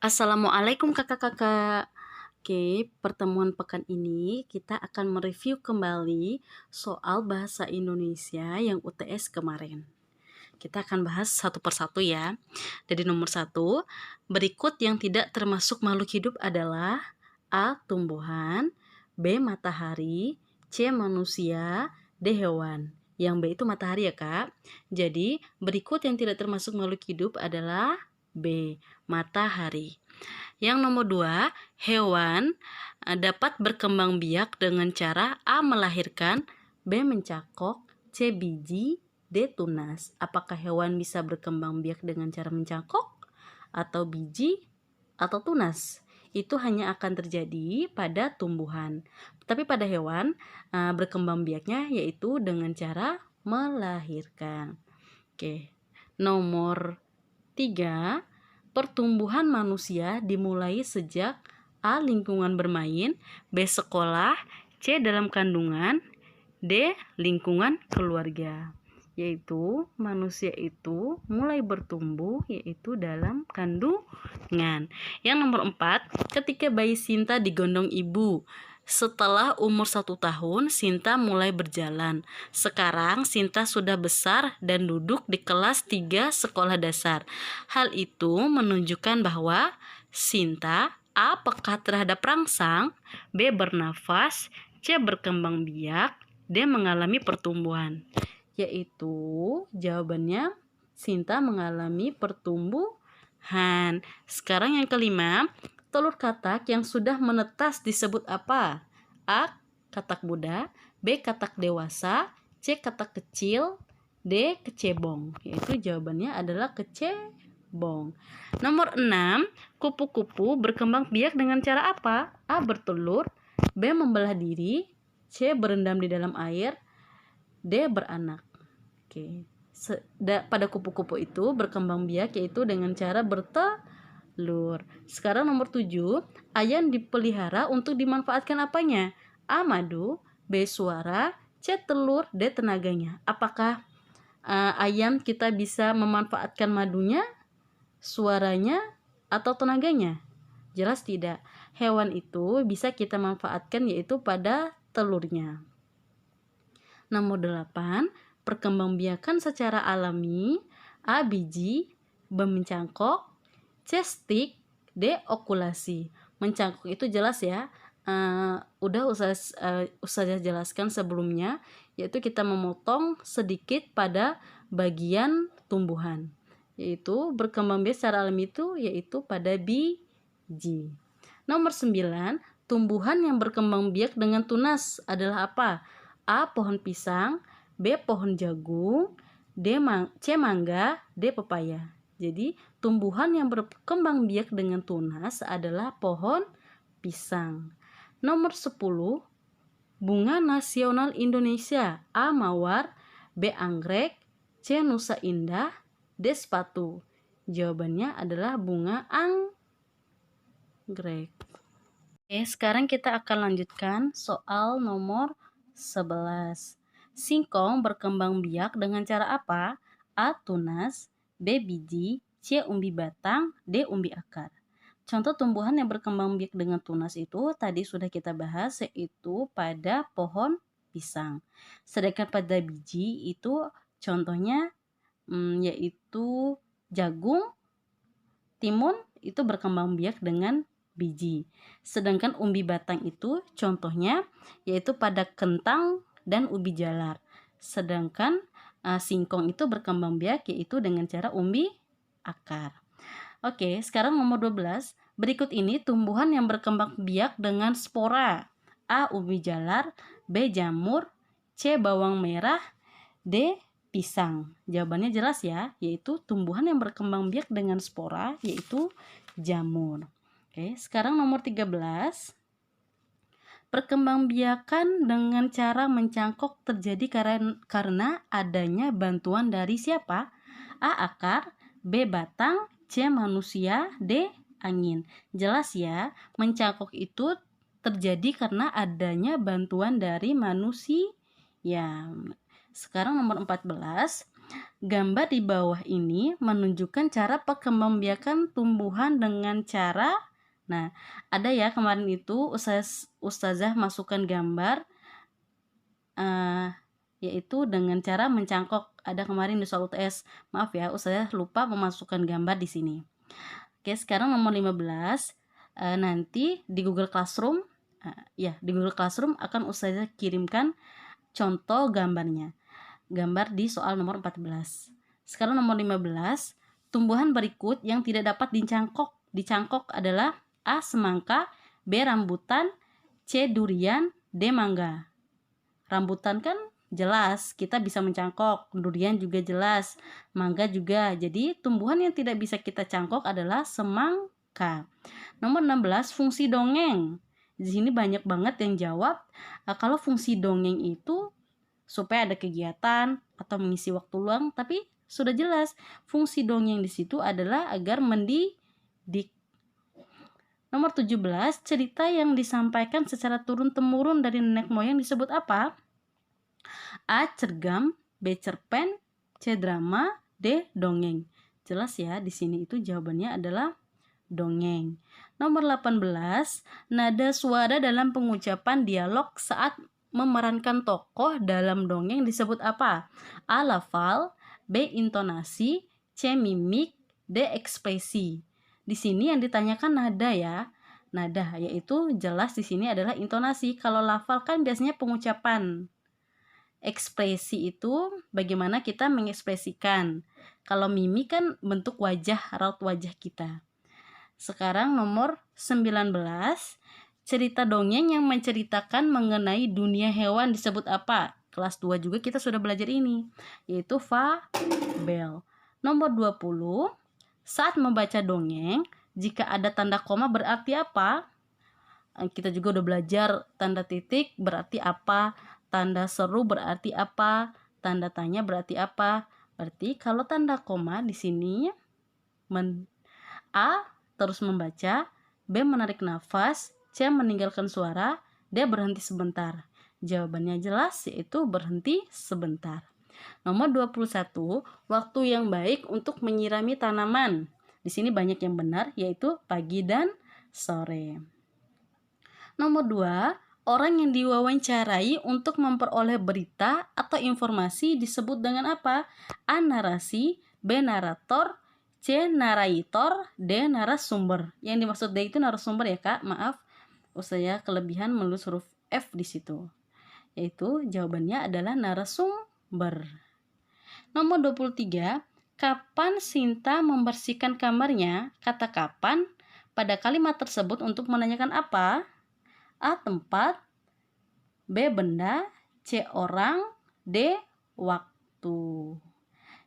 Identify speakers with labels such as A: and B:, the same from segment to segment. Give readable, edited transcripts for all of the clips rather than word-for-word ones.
A: Assalamualaikum kakak-kakak. Oke, pertemuan pekan ini kita akan mereview kembali soal bahasa Indonesia yang UTS kemarin. Kita akan bahas satu persatu ya. Dari nomor 1, berikut yang tidak termasuk makhluk hidup adalah A. Tumbuhan, B. Matahari, C. Manusia, D. Hewan. Yang B itu matahari ya kak. Jadi berikut yang tidak termasuk makhluk hidup adalah B. Matahari. Yang nomor 2, hewan dapat berkembang biak dengan cara A. Melahirkan, B. Mencakok, C. Biji, D. Tunas. Apakah hewan bisa berkembang biak dengan cara mencakok, atau biji, atau tunas? Itu hanya akan terjadi pada tumbuhan. Tapi pada hewan berkembang biaknya yaitu dengan cara melahirkan. Oke. Nomor 3, pertumbuhan manusia dimulai sejak A. Lingkungan bermain, B. Sekolah, C. Dalam kandungan, D. Lingkungan keluarga. Yaitu manusia itu mulai bertumbuh yaitu dalam kandungan. Yang nomor 4, ketika bayi Sinta digondong ibu. Setelah umur 1 tahun, Sinta mulai berjalan. Sekarang Sinta sudah besar dan duduk di kelas 3 sekolah dasar. Hal itu menunjukkan bahwa Sinta A. Peka terhadap rangsang, B. Bernafas, C. Berkembang biak, D. Mengalami pertumbuhan. Yaitu jawabannya Sinta mengalami pertumbuhan. Sekarang yang kelima, telur katak yang sudah menetas disebut apa? A. Katak muda, B. Katak dewasa, C. Katak kecil, D. Kecebong. Yaitu jawabannya adalah kecebong. Nomor 6, kupu-kupu berkembang biak dengan cara apa? A. Bertelur, B. Membelah diri, C. Berendam di dalam air, D. Beranak. Oke. Pada kupu-kupu itu berkembang biak yaitu dengan cara bertelur. Sekarang nomor 7, ayam dipelihara untuk dimanfaatkan apanya? A. Madu, B. Suara, C. Telur, D. Tenaganya. Apakah ayam kita bisa memanfaatkan madunya, suaranya, atau tenaganya? Jelas tidak. Hewan itu bisa kita manfaatkan yaitu pada telurnya. Nomor 8, perkembangbiakan secara alami. A. Biji, B. Mencangkok, C. Stik, D. Okulasi. Mencangkok itu jelas ya. Udah Ustazah jelaskan sebelumnya, yaitu kita memotong sedikit pada bagian tumbuhan. Yaitu berkembang biak secara alami itu yaitu pada biji. Nomor 9, tumbuhan yang berkembang biak dengan tunas adalah apa? A. Pohon pisang, B. Pohon jagung, C. Mangga, D. Pepaya. Jadi tumbuhan yang berkembang biak dengan tunas adalah pohon pisang. Nomor 10, bunga nasional Indonesia. A. Mawar, B. Anggrek, C. Nusa Indah, D. Sepatu. Jawabannya adalah bunga anggrek. Oke, sekarang kita akan lanjutkan soal nomor 11. Singkong berkembang biak dengan cara apa? A. Tunas, B. Biji, C. Umbi batang, D. Umbi akar. Contoh tumbuhan yang berkembang biak dengan tunas itu tadi sudah kita bahas, yaitu pada pohon pisang. Sedangkan pada biji itu contohnya yaitu jagung, timun itu berkembang biak dengan biji. Sedangkan umbi batang itu contohnya yaitu pada kentang dan ubi jalar. Sedangkan singkong itu berkembang biak yaitu dengan cara umbi akar. Oke, sekarang nomor 12. Berikut ini tumbuhan yang berkembang biak dengan spora. A. Ubi jalar, B. Jamur, C. Bawang merah, D. Pisang. Jawabannya jelas ya, yaitu tumbuhan yang berkembang biak dengan spora yaitu jamur. Oke, sekarang nomor 13. Perkembangbiakan dengan cara mencangkok terjadi karena adanya bantuan dari siapa? A. Akar, B. Batang, C. Manusia, D. Angin. Jelas ya, mencangkok itu terjadi karena adanya bantuan dari manusia. Sekarang nomor 14. Gambar di bawah ini menunjukkan cara perkembangbiakan tumbuhan dengan cara, nah ada ya kemarin itu ustazah masukkan gambar yaitu dengan cara mencangkok. Ada kemarin di soal UTS. Maaf ya, ustazah lupa memasukkan gambar di sini. Oke, sekarang nomor 15. Nanti di Google Classroom, di Google Classroom akan ustazah kirimkan contoh gambarnya. Gambar di soal nomor 14. Sekarang nomor 15. Tumbuhan berikut yang tidak dapat dicangkok. Dicangkok adalah A. Semangka, B. Rambutan, C. Durian, D. Mangga. Rambutan kan jelas kita bisa mencangkok, durian juga jelas, mangga juga. Jadi tumbuhan yang tidak bisa kita cangkok adalah semangka. Nomor 16, fungsi dongeng. Di sini banyak banget yang jawab kalau fungsi dongeng itu supaya ada kegiatan atau mengisi waktu luang, tapi sudah jelas fungsi dongeng di situ adalah agar mendidik. Nomor 17, cerita yang disampaikan secara turun-temurun dari nenek moyang disebut apa? A. Cergam, B. Cerpen, C. Drama, D. Dongeng. Jelas ya, di sini itu jawabannya adalah dongeng. Nomor 18, nada suara dalam pengucapan dialog saat memerankan tokoh dalam dongeng disebut apa? A. Lafal, B. Intonasi, C. Mimik, D. Ekspresi. Di sini yang ditanyakan nada ya. Nada yaitu jelas di sini adalah intonasi. Kalau lafal kan biasanya pengucapan. Ekspresi itu bagaimana kita mengekspresikan. Kalau mimik kan bentuk wajah, raut wajah kita. Sekarang nomor 19. Cerita dongeng yang menceritakan mengenai dunia hewan disebut apa? Kelas 2 juga kita sudah belajar ini, yaitu fabel. Nomor 20. Saat membaca dongeng, jika ada tanda koma berarti apa? Kita juga udah belajar tanda titik berarti apa, tanda seru berarti apa, tanda tanya berarti apa. Berarti kalau tanda koma di sini A. terus membaca, B. menarik nafas, C. meninggalkan suara, D. berhenti sebentar. Jawabannya jelas, yaitu berhenti sebentar. Nomor 21, waktu yang baik untuk menyirami tanaman. Di sini banyak yang benar, yaitu pagi dan sore. Nomor 2, orang yang diwawancarai untuk memperoleh berita atau informasi disebut dengan apa? A. narasi, B. narator, C. narrator, D. narasumber. Yang dimaksud D itu narasumber ya kak, maaf, saya kelebihan menulis huruf F di situ. Yaitu jawabannya adalah narasumber. Nomor 23, kapan Sinta membersihkan kamarnya? Kata kapan pada kalimat tersebut untuk menanyakan apa? A. tempat, B. benda, C. orang, D. waktu.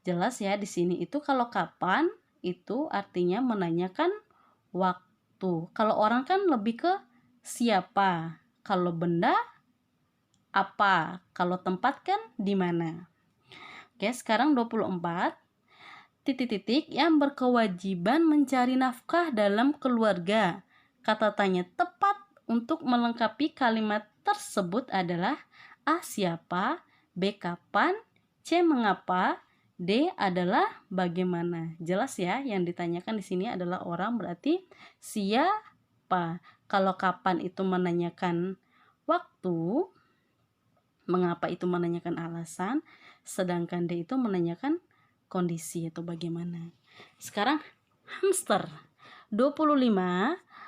A: Jelas ya, di sini itu kalau kapan itu artinya menanyakan waktu. Kalau orang kan lebih ke siapa. Kalau benda apa. Kalau tempat kan di mana. Oke, sekarang 24. Titik-titik yang berkewajiban mencari nafkah dalam keluarga. Kata tanya tepat untuk melengkapi kalimat tersebut adalah A. siapa, B. kapan, C. mengapa, D adalah bagaimana. Jelas ya, yang ditanyakan di sini adalah orang, berarti siapa. Kalau kapan itu menanyakan waktu, mengapa itu menanyakan alasan, sedangkan D itu menanyakan kondisi atau bagaimana. Sekarang hamster. 25.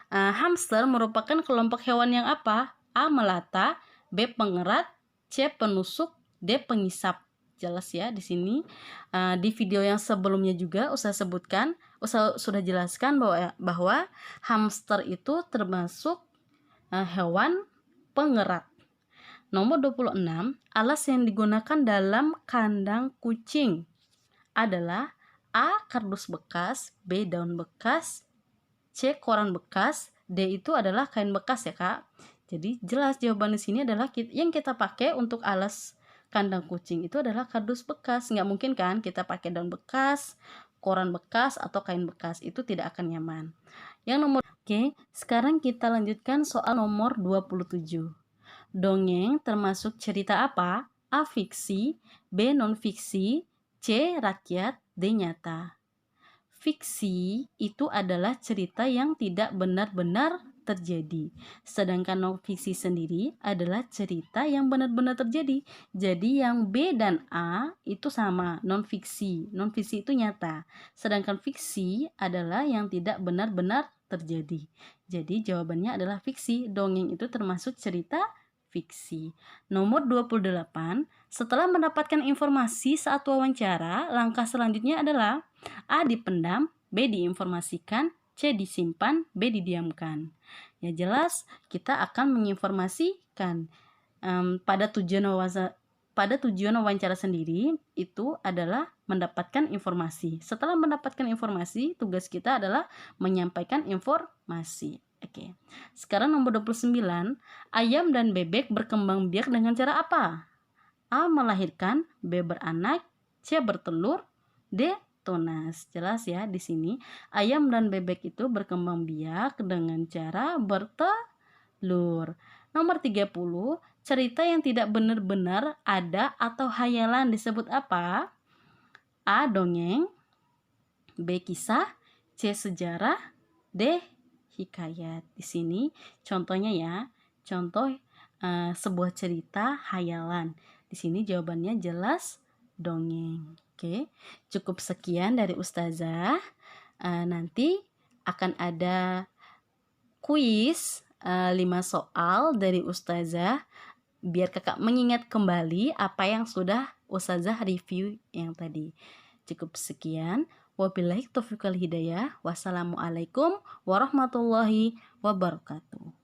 A: Hamster merupakan kelompok hewan yang apa? A. melata, B. pengerat, C. penusuk, D. pengisap. Jelas ya di sini. Di video yang sebelumnya juga Ustaz sebutkan, Ustaz sudah jelaskan bahwa hamster itu termasuk hewan pengerat. Nomor 26, alas yang digunakan dalam kandang kucing adalah A. kardus bekas, B. daun bekas, C. koran bekas, D itu adalah kain bekas ya kak. Jadi jelas jawaban di sini adalah yang kita pakai untuk alas kandang kucing itu adalah kardus bekas. Nggak mungkin kan kita pakai daun bekas, koran bekas, atau kain bekas. Itu tidak akan nyaman. Yang nomor Oke, sekarang kita lanjutkan soal nomor 27. Dongeng termasuk cerita apa? A. fiksi, B. non-fiksi, C. Rakyat. D. Nyata. Fiksi itu adalah cerita yang tidak benar-benar terjadi. Sedangkan non-fiksi sendiri adalah cerita yang benar-benar terjadi. Jadi yang B dan A itu sama, non-fiksi. Non-fiksi itu nyata. Sedangkan fiksi adalah yang tidak benar-benar terjadi. Jadi jawabannya adalah fiksi. Dongeng itu termasuk cerita fiksi. Nomor 28, setelah mendapatkan informasi saat wawancara, langkah selanjutnya adalah A. Dipendam, B. Diinformasikan, C. Disimpan, B. Didiamkan. Ya jelas kita akan menginformasikan. Pada tujuan wawancara sendiri itu adalah mendapatkan informasi. Setelah mendapatkan informasi, tugas kita adalah menyampaikan informasi. Oke. Sekarang nomor 29, ayam dan bebek berkembang biak dengan cara apa? A. Melahirkan, B. Beranak, C. Bertelur, D. Tunas. Jelas ya di sini ayam dan bebek itu berkembang biak dengan cara bertelur. Nomor 30, cerita yang tidak benar-benar ada atau hayalan disebut apa? A. Dongeng, B. Kisah, C. Sejarah, D. Hikayat. Di sini contohnya ya, contoh sebuah cerita hayalan. Di sini jawabannya jelas dongeng. Oke, cukup sekian dari Ustazah. Nanti akan ada kuis 5 soal dari Ustazah biar kakak mengingat kembali apa yang sudah Ustazah review yang tadi. Cukup sekian. Wabillahi taufiq wal hidayah. Wassalamualaikum warahmatullahi wabarakatuh.